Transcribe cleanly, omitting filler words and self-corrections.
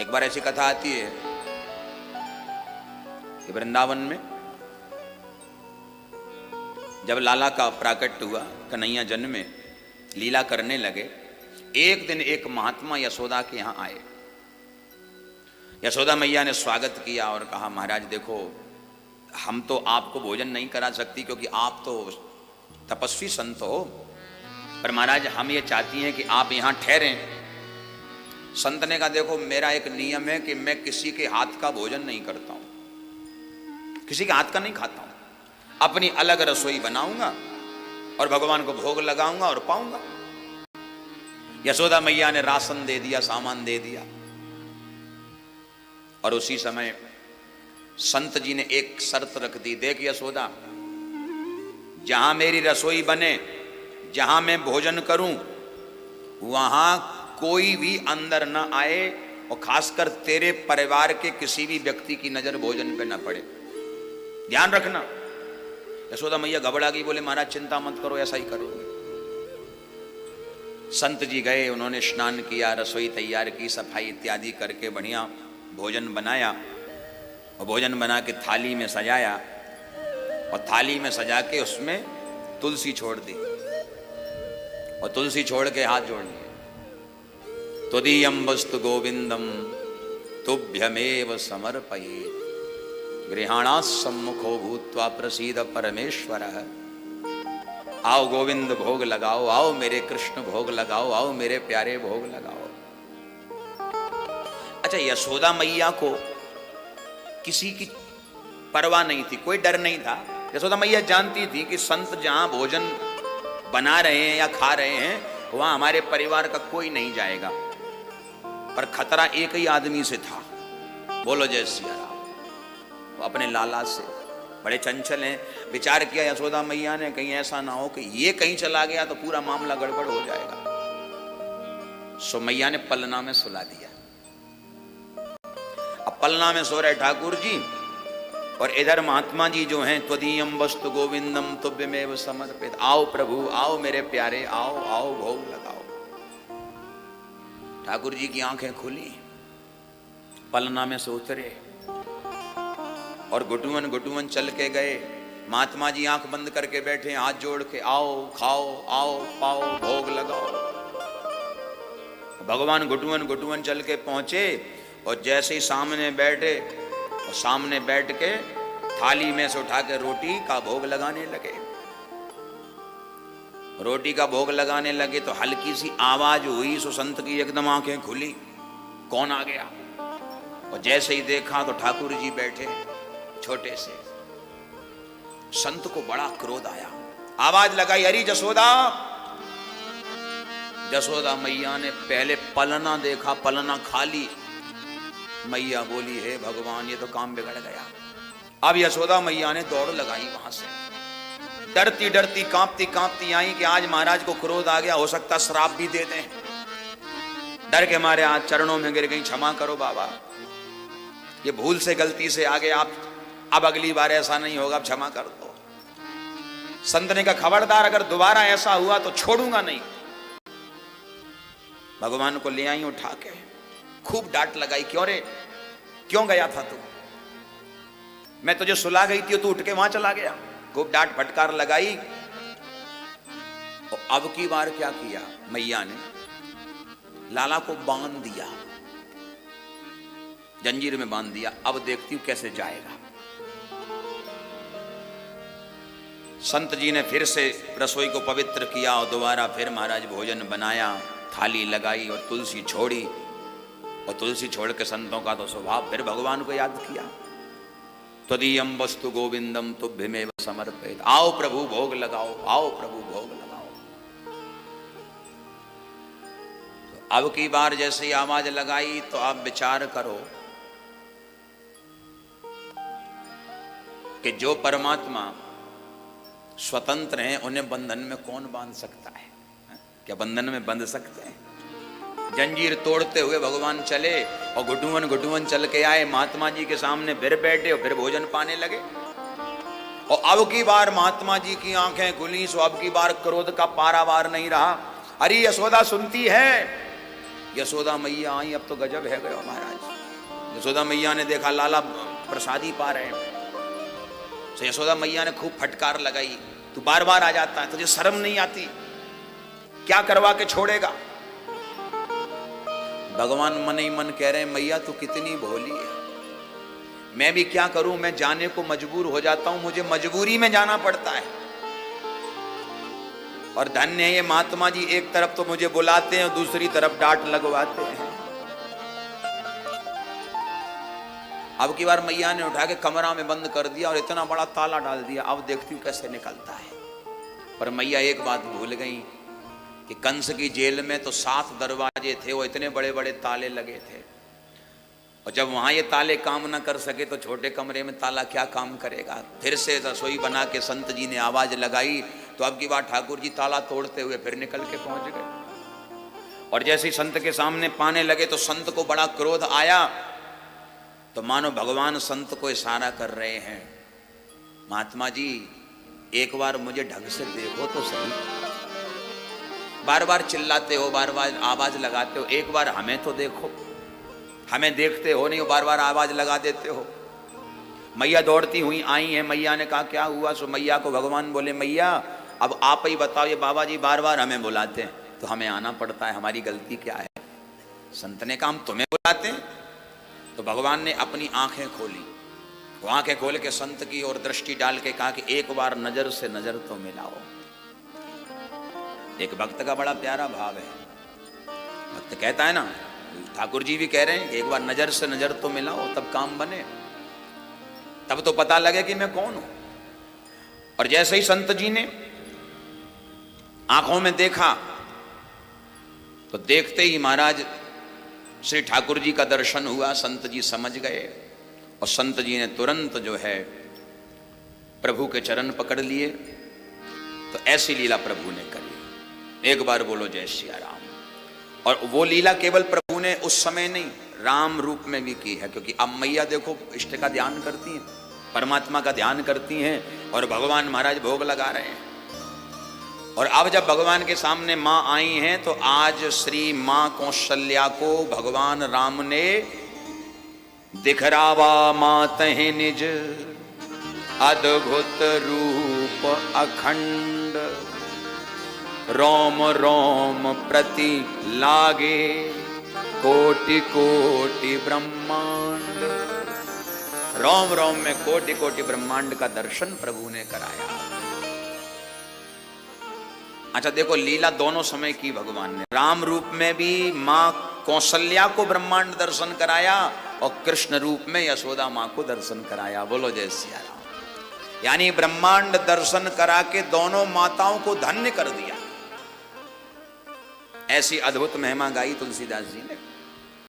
एक बार ऐसी कथा आती है कि वृंदावन में जब लाला का प्राकट्य हुआ, कन्हैया जन्मे, लीला करने लगे, एक दिन एक महात्मा यशोदा के यहां आए। यशोदा मैया ने स्वागत किया और कहा, महाराज देखो, हम तो आपको भोजन नहीं करा सकती क्योंकि आप तो तपस्वी संत हो, पर महाराज हम ये चाहती हैं कि आप यहां ठहरें। संत ने कहा, देखो मेरा एक नियम है कि मैं किसी के हाथ का भोजन नहीं करता हूं, किसी के हाथ का नहीं खाता हूं, अपनी अलग रसोई बनाऊंगा और भगवान को भोग लगाऊंगा और पाऊंगा। यशोदा मैया ने राशन दे दिया, सामान दे दिया, और उसी समय संत जी ने एक शर्त रख दी, देख यशोदा, जहां मेरी रसोई बने, जहां मैं भोजन करूं, वहां कोई भी अंदर न आए और खासकर तेरे परिवार के किसी भी व्यक्ति की नजर भोजन पे न पड़े, ध्यान रखना। यशोदा मैया घबरा गई, बोले महाराज चिंता मत करो, ऐसा ही करोगे। संत जी गए, उन्होंने स्नान किया, रसोई तैयार की, सफाई इत्यादि करके बढ़िया भोजन बनाया और भोजन बना के थाली में सजाया और थाली में सजा के उसमें तुलसी छोड़ दी और तुलसी छोड़ के हाथ जोड़ लिए। त्वदीयं वस्तु गोविंदम तुभ्यमेव समर्पयेत्, गृहाणात् सम्मुखो भूत्वा प्रसीद परमेश्वरः। आओ गोविंद भोग लगाओ, आओ मेरे कृष्ण भोग लगाओ, आओ मेरे प्यारे भोग लगाओ। अच्छा, यशोदा मैया को किसी की परवाह नहीं थी, कोई डर नहीं था। यशोदा मैया जानती थी कि संत जहां भोजन बना रहे हैं या खा रहे हैं, वहां हमारे परिवार का कोई नहीं जाएगा, पर खतरा एक ही आदमी से था। बोलो जय सिया राम। वो अपने लाला से बड़े चंचल हैं। विचार किया यशोदा मैया ने, कहीं ऐसा ना हो कि ये कहीं चला गया तो पूरा मामला गड़बड़ हो जाएगा। सो मैया ने पलना में सुला दिया। अब पलना में सो रहे ठाकुर जी और इधर महात्मा जी जो हैं, त्वदीयं वस्तु गोविंदम तुभ्यमेव समर्पित, आओ प्रभु, आओ मेरे प्यारे, आओ आओ भोग लगाओ। ठाकुर जी की आंखें खुली, पलना में से उतरे और घुटुवन घुटुवन चल के गए। महात्मा जी आंख बंद करके बैठे, हाथ जोड़ के, आओ खाओ, आओ पाओ, भोग लगाओ। भगवान घुटुवन घुटुवन चल के पहुंचे और जैसे ही सामने बैठे और सामने बैठ के थाली में से उठा के रोटी का भोग लगाने लगे। रोटी का भोग लगाने लगे तो हल्की सी आवाज हुई, सो संत की एकदम आंखें खुली, कौन आ गया? और जैसे ही देखा तो ठाकुर जी बैठे छोटे से। संत को बड़ा क्रोध आया, आवाज लगाई, अरे जसोदा। जसोदा मैया ने पहले पलना देखा, पलना खाली। मैया बोली, हे भगवान, ये तो काम बिगड़ गया। अब यशोदा मैया ने दौड़ लगाई वहां से, डरती डरती कांपती कांपती आई कि आज महाराज को क्रोध आ गया, हो सकता श्राप भी दे दें। डर के मारे आज चरणों में गिर गई, क्षमा करो बाबा, ये भूल से गलती से आ गए, आप अब अगली बार ऐसा नहीं होगा, क्षमा कर दो। संत ने कहा, खबरदार, अगर दोबारा ऐसा हुआ तो छोड़ूंगा नहीं। भगवान को ले आई उठा के, खूब डांट लगाई, क्यों रे, क्यों गया था तू? मैं तुझे सुला गई थी, तू उठ के वहां चला गया। खूब डांट फटकार लगाई। और अब की बार क्या किया मैया ने, लाला को बांध दिया, जंजीर में बांध दिया। अब देखती हूं कैसे जाएगा। संत जी ने फिर से रसोई को पवित्र किया और दोबारा फिर महाराज भोजन बनाया, थाली लगाई और तुलसी छोड़ी। और तुलसी छोड़ के संतों का तो स्वभाव, फिर भगवान को याद किया, त्वदीयं वस्तु गोविंदम तुभ्यमेव समर्पित, आओ प्रभु भोग लगाओ, आओ प्रभु भोग लगाओ। तो अब की बार जैसे ही आवाज लगाई तो आप विचार करो कि जो परमात्मा स्वतंत्र हैं, उन्हें बंधन में कौन बांध सकता है? क्या बंधन में बंध सकते हैं? जंजीर तोड़ते हुए भगवान चले और घुटुवन घुटुवन चल के आए, महात्मा जी के सामने फिर बैठे और फिर भोजन पाने लगे। और अब की बार महात्मा जी की आंखें खुली, सो अब की बार क्रोध का पारावार नहीं रहा। अरे यशोदा सुनती है, यशोदा मैया आई, अब तो गजब है गयो महाराज। यशोदा मैया ने देखा लाला प्रसादी पा रहे हैं, तो यशोदा मैया ने खूब फटकार लगाई, तू बार बार आ जाता है, तुझे शर्म नहीं आती, क्या करवा के छोड़ेगा। भगवान मन ही मन कह रहे हैं मैया तू कितनी भोली है, मैं भी क्या करूं, मैं जाने को मजबूर हो जाता हूं, मुझे मजबूरी में जाना पड़ता है। और धन्य है ये महात्मा जी, एक तरफ तो मुझे बुलाते हैं और दूसरी तरफ डांट लगवाते हैं। अब की बार मैया ने उठा के कमरा में बंद कर दिया और इतना बड़ा ताला डाल दिया, अब देखती हूं कैसे निकलता है। पर मैया एक बात भूल गई कि कंस की जेल में तो 7 दरवाजे थे, वो इतने बड़े बड़े ताले लगे थे, और जब वहां ये ताले काम ना कर सके तो छोटे कमरे में ताला क्या काम करेगा। फिर से रसोई बना के संत जी ने आवाज लगाई, तो अब की बार ठाकुर जी ताला तोड़ते हुए फिर निकल के पहुंच गए। और जैसे ही संत के सामने पाने लगे तो संत को बड़ा क्रोध आया, तो मानो भगवान संत को इशारा कर रहे हैं, महात्मा जी एक बार मुझे ढंग से देखो तो सही, बार बार चिल्लाते हो, बार बार आवाज लगाते हो, एक बार हमें तो देखो, हमें देखते हो नहीं, बार बार आवाज लगा देते हो। मैया दौड़ती हुई आई है, मैया ने कहा क्या हुआ। सो मैया को भगवान बोले मैया अब आप ही बताओ, ये बाबा जी बार बार हमें बुलाते हैं तो हमें आना पड़ता है, हमारी गलती क्या है। संत ने कहा हम तुम्हें बुलाते हैं। तो भगवान ने अपनी आंखें खोली, वो आंखें खोल के संत की ओर दृष्टि डाल के कहा कि एक बार नजर से नजर तो मिलाओ। एक भक्त का बड़ा प्यारा भाव है, भक्त कहता है ना, ठाकुर जी भी कह रहे हैं कि एक बार नजर से नजर तो मिलाओ, तब काम बने, तब तो पता लगे कि मैं कौन हूं। और जैसे ही संत जी ने आंखों में देखा तो देखते ही महाराज श्री ठाकुर जी का दर्शन हुआ, संत जी समझ गए और संत जी ने तुरंत जो है प्रभु के चरण पकड़ लिए। तो ऐसी लीला प्रभु ने करी। एक बार बोलो जय सिया राम। और वो लीला केवल प्रभु ने उस समय नहीं, राम रूप में भी की है, क्योंकि अब मैया देखो इष्ट का ध्यान करती हैं, परमात्मा का ध्यान करती हैं, और भगवान महाराज भोग लगा रहे हैं। और अब जब भगवान के सामने मां आई हैं, तो आज श्री मां कौशल्या को भगवान राम ने दिखरावा मातहि निज अद्भुत रूप अखंड, रोम रोम प्रति लागे कोटि कोटि ब्रह्मांड। रोम रोम में कोटि कोटि ब्रह्मांड का दर्शन प्रभु ने कराया। अच्छा देखो, लीला दोनों समय की भगवान ने, राम रूप में भी मां कौशल्या को ब्रह्मांड दर्शन कराया और कृष्ण रूप में यशोदा मां को दर्शन कराया। बोलो जय सिया राम। यानी ब्रह्मांड दर्शन करा के दोनों माताओं को धन्य कर दिया। ऐसी अद्भुत महिमा गाई तुलसीदास जी ने।